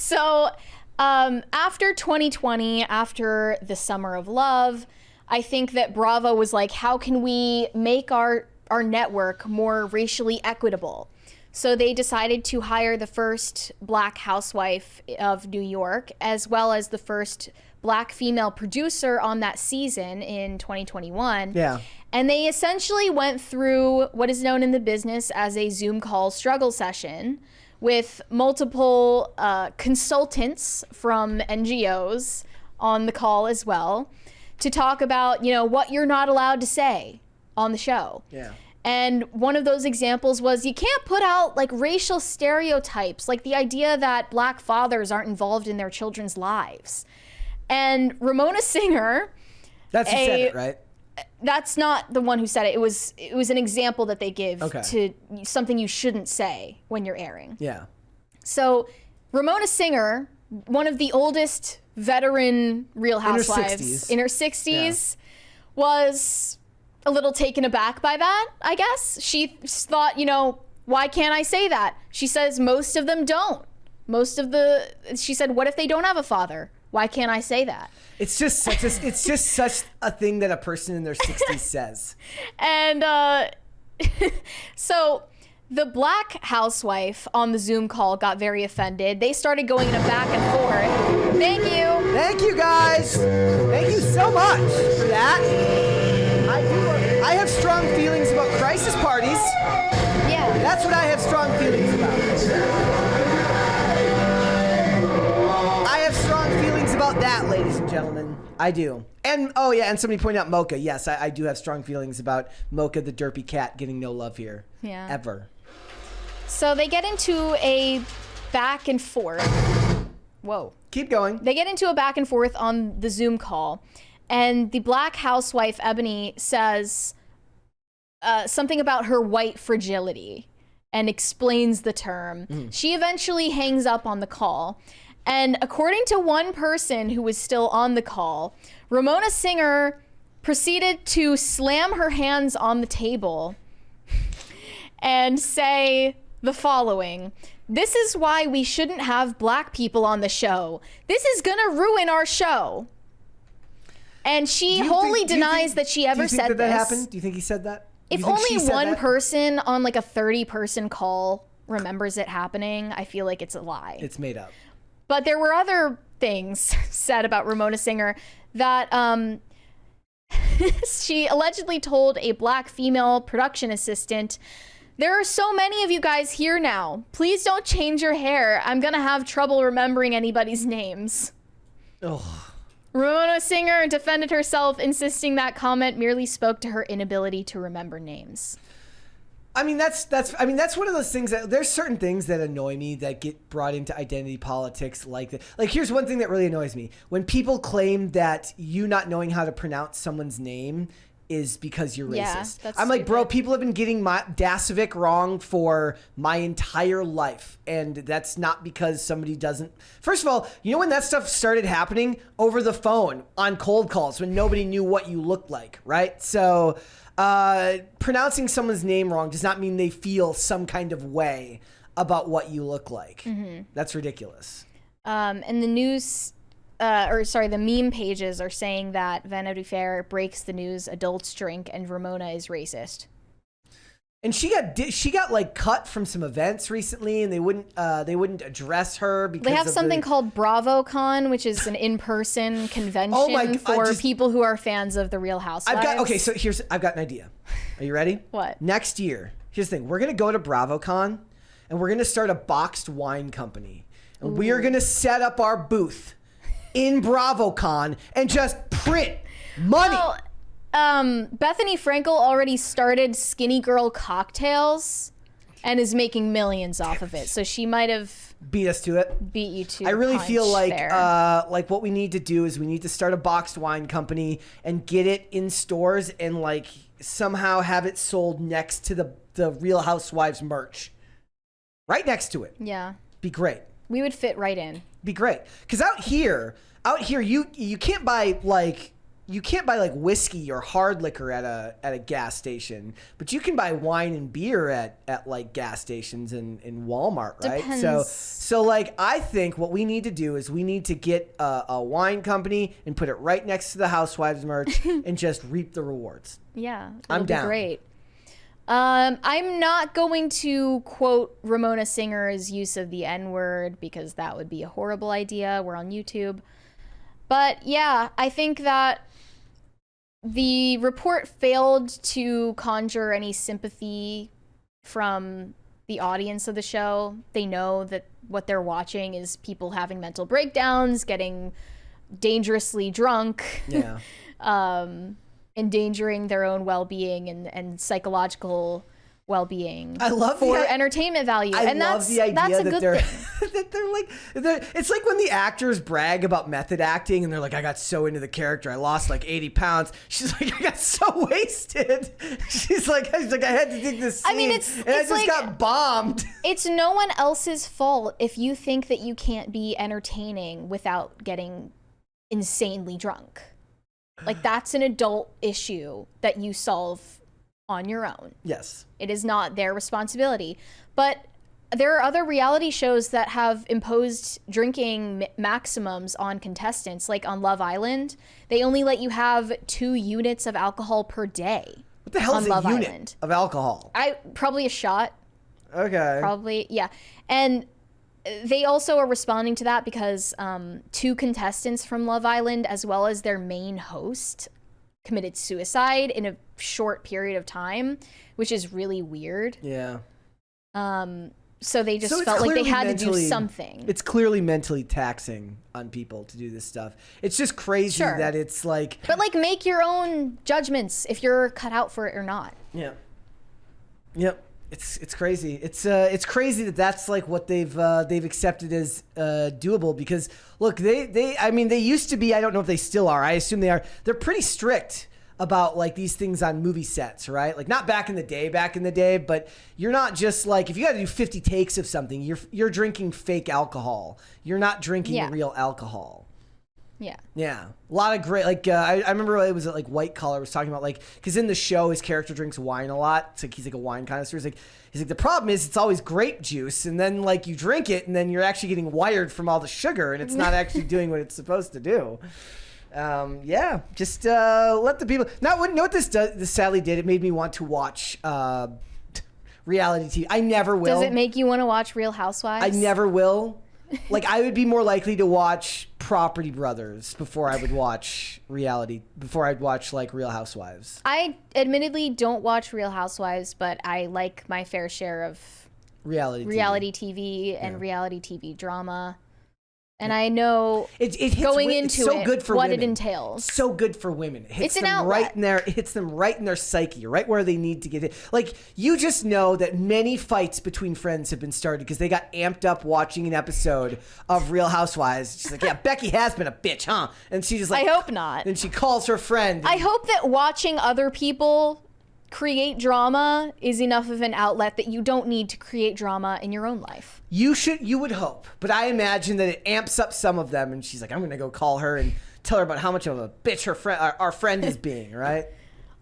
So after 2020, after the Summer of Love, I think that Bravo was like, how can we make our network more racially equitable? So they decided to hire the first Black housewife of New York, as well as the first Black female producer on that season in 2021. Yeah. And they essentially went through what is known in the business as a Zoom call struggle session with multiple consultants from NGOs on the call as well to talk about, what you're not allowed to say on the show. Yeah. And one of those examples was you can't put out like racial stereotypes, like the idea that Black fathers aren't involved in their children's lives. And Ramona Singer, that's who said it, right? That's not the one who said it. It was an example that they give to something you shouldn't say when you're airing. Yeah. So Ramona Singer, one of the oldest veteran Real Housewives in her 60s, was a little taken aback by that, I guess. She thought, why can't I say that? She says most of them don't. She said, what if they don't have a father? Why can't I say that? It's just such a thing that a person in their 60s says. And so the Black housewife on the Zoom call got very offended. They started going in a back and forth. Thank you. Thank you, guys. Thank you so much for that. I have strong feelings about crisis parties. Yeah. That's what I have strong feelings about. I have strong feelings about that, ladies and gentlemen. I do. And and somebody pointed out Mocha. Yes, I do have strong feelings about Mocha the derpy cat getting no love here. Yeah. Ever. So they get into a back and forth. Whoa. Keep going. They get into a back and forth on the Zoom call. And the Black housewife, Ebony, says something about her white fragility and explains the term. She eventually hangs up on the call. And according to one person who was still on the call, Ramona Singer proceeded to slam her hands on the table and say the following: "This is why we shouldn't have Black people on the show. This is gonna ruin our show." And she wholly denies that she ever said this. That happened? Do you think he said that? If only one person on like a 30-person call remembers it happening, I feel like it's a lie. It's made up. But there were other things said about Ramona Singer that she allegedly told a Black female production assistant, "There are so many of you guys here now. Please don't change your hair. I'm going to have trouble remembering anybody's names." Ugh. Ramona Singer defended herself, insisting that comment merely spoke to her inability to remember names. I mean, that's one of those things that there's certain things that annoy me that get brought into identity politics like that. Like, here's one thing that really annoys me. When people claim that you not knowing how to pronounce someone's name is because you're racist. That's I'm like, stupid. bro, people have been getting my Dasovic wrong for my entire life. And that's not because somebody doesn't. First of all, you know when that stuff started happening? Over the phone on cold calls when nobody knew what you looked like, right? So pronouncing someone's name wrong does not mean they feel some kind of way about what you look like. Mm-hmm. That's ridiculous. And the news, the meme pages are saying that Vanity Fair breaks the news adults drink and Ramona is racist. And she got like cut from some events recently, and they wouldn't address her because they have something called BravoCon, which is an in-person convention for people who are fans of the Real Housewives. I've got an idea. Are you ready? What? Next year, here's the thing: we're gonna go to BravoCon, and we're gonna start a boxed wine company, and we are gonna set up our booth in BravoCon and just print money. Well, Bethany Frankel already started Skinny Girl Cocktails and is making millions off of it. So she might have beat us to it. Beat you to I really feel like there. Like what we need to do is we need to start a boxed wine company and get it in stores and like somehow have it sold next to the Real Housewives merch. Right next to it. Yeah. Be great. We would fit right in. Be great. Because out here you can't buy like you can't buy like whiskey or hard liquor at a gas station, but you can buy wine and beer at like gas stations in Walmart, right? Depends. So like I think what we need to do is we need to get a wine company and put it right next to the Housewives merch and just reap the rewards. Yeah, I'm down. Great. I'm not going to quote Ramona Singer's use of the N-word because that would be a horrible idea. We're on YouTube. But yeah, I think that the report failed to conjure any sympathy from the audience of the show. They know that what they're watching is people having mental breakdowns, getting dangerously drunk, Yeah. endangering their own well-being and psychological well-being. I love for the entertainment value. I and love that's the idea that's a that good they're thing. that they're like it's like when the actors brag about method acting and they're like, I got so into the character, I lost like 80 pounds. She's like, I got so wasted. She's like, I had to take this scene, I mean, and I it's just like, got bombed. It's no one else's fault if you think that you can't be entertaining without getting insanely drunk. Like, that's an adult issue that you solve on your own. Yes. It is not their responsibility. But there are other reality shows that have imposed drinking maximums on contestants, like on Love Island. They only let you have 2 units of alcohol per day. What the hell is on a Love unit Island. of alcohol? Probably a shot. Okay. Probably, yeah. And they also are responding to that because 2 contestants from Love Island, as well as their main host, committed suicide in a short period of time, which is really weird. Yeah. So they just felt like they had to do something. It's clearly mentally taxing on people to do this stuff. It's just crazy that it's like... But like, make your own judgments if you're cut out for it or not. Yeah. Yep. It's crazy. It's crazy that that's like what they've accepted as doable, because look, they used to be, I don't know if they still are. I assume they are. They're pretty strict about like these things on movie sets, right? Like not back in the day, but you're not just like, if you got to do 50 takes of something, you're drinking fake alcohol. You're not drinking real alcohol. Yeah. Yeah. A lot of great, like, I remember it was like White Collar was talking about, like, because in the show, his character drinks wine a lot. It's like, he's like a wine connoisseur. He's like, the problem is it's always grape juice. And then, like, you drink it and then you're actually getting wired from all the sugar and it's not actually doing what it's supposed to do. Yeah. Just let the people. Now, know what this sadly did? It made me want to watch reality TV. I never will. Does it make you want to watch Real Housewives? I never will. Like, I would be more likely to watch Property Brothers before I would watch like Real Housewives. I admittedly don't watch Real Housewives, but I like my fair share of reality TV and reality TV drama. And I know it hits going into it's so it good for what women. it entails. So good for women. It hits It's an them outlet. right in there. It hits them right in their psyche, right where they need to get it. Like, you just know that many fights between friends have been started because they got amped up watching an episode of Real Housewives. She's like, yeah, Becky has been a bitch, huh? And she's just like, I hope not. Then she calls her friend. I hope that watching other people create drama is enough of an outlet that you don't need to create drama in your own life. You would hope, but I imagine that it amps up some of them, and she's like, I'm going to go call her and tell her about how much of a bitch our friend is being, right?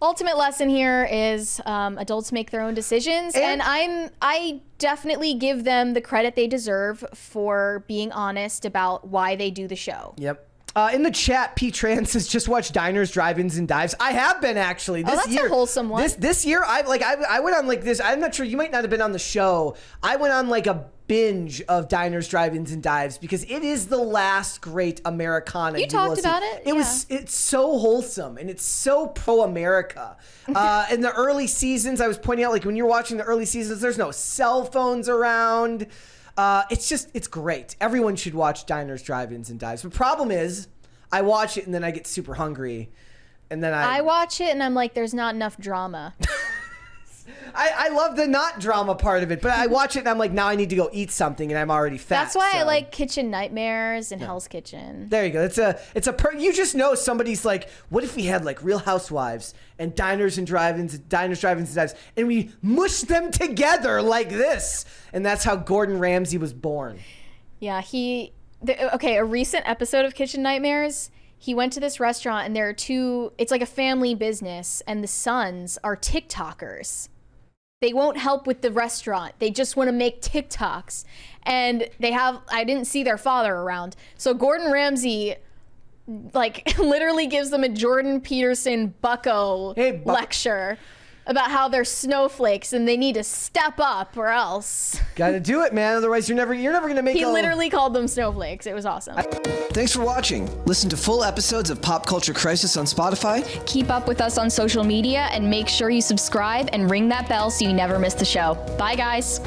Ultimate lesson here is adults make their own decisions, and I definitely give them the credit they deserve for being honest about why they do the show. Yep. In the chat, P. Tran says, just watch Diners, Drive-Ins, and Dives. I have been, actually. This that's year, a wholesome one. This year, I went on like this. I'm not sure. You might not have been on the show. I went on like a binge of Diners, Drive-Ins, and Dives because it is the last great Americana. You talked about it. It's so wholesome and it's so pro-America. In the early seasons, I was pointing out, like when you're watching the early seasons, there's no cell phones around. It's great. Everyone should watch Diners, Drive-Ins, and Dives. The problem is, I watch it and then I get super hungry, and then I watch it and I'm like, there's not enough drama. I love the not drama part of it, but I watch it and I'm like, now I need to go eat something, and I'm already fat. That's why I like Kitchen Nightmares and Hell's Kitchen. There you go. You just know somebody's like, what if we had like Real Housewives and Diners, Drive-Ins, and Dives, and we mush them together like this, and that's how Gordon Ramsay was born. Yeah, a recent episode of Kitchen Nightmares, he went to this restaurant and there are two, it's like a family business, and the sons are TikTokers. They won't help with the restaurant. They just want to make TikToks. And I didn't see their father around. So Gordon Ramsay, like, literally gives them a Jordan Peterson bucko lecture about how they're snowflakes and they need to step up or else. Gotta do it, man. Otherwise, you're never gonna make. He literally called them snowflakes. It was awesome. Thanks for watching. Listen to full episodes of Pop Culture Crisis on Spotify. Keep up with us on social media and make sure you subscribe and ring that bell so you never miss the show. Bye, guys.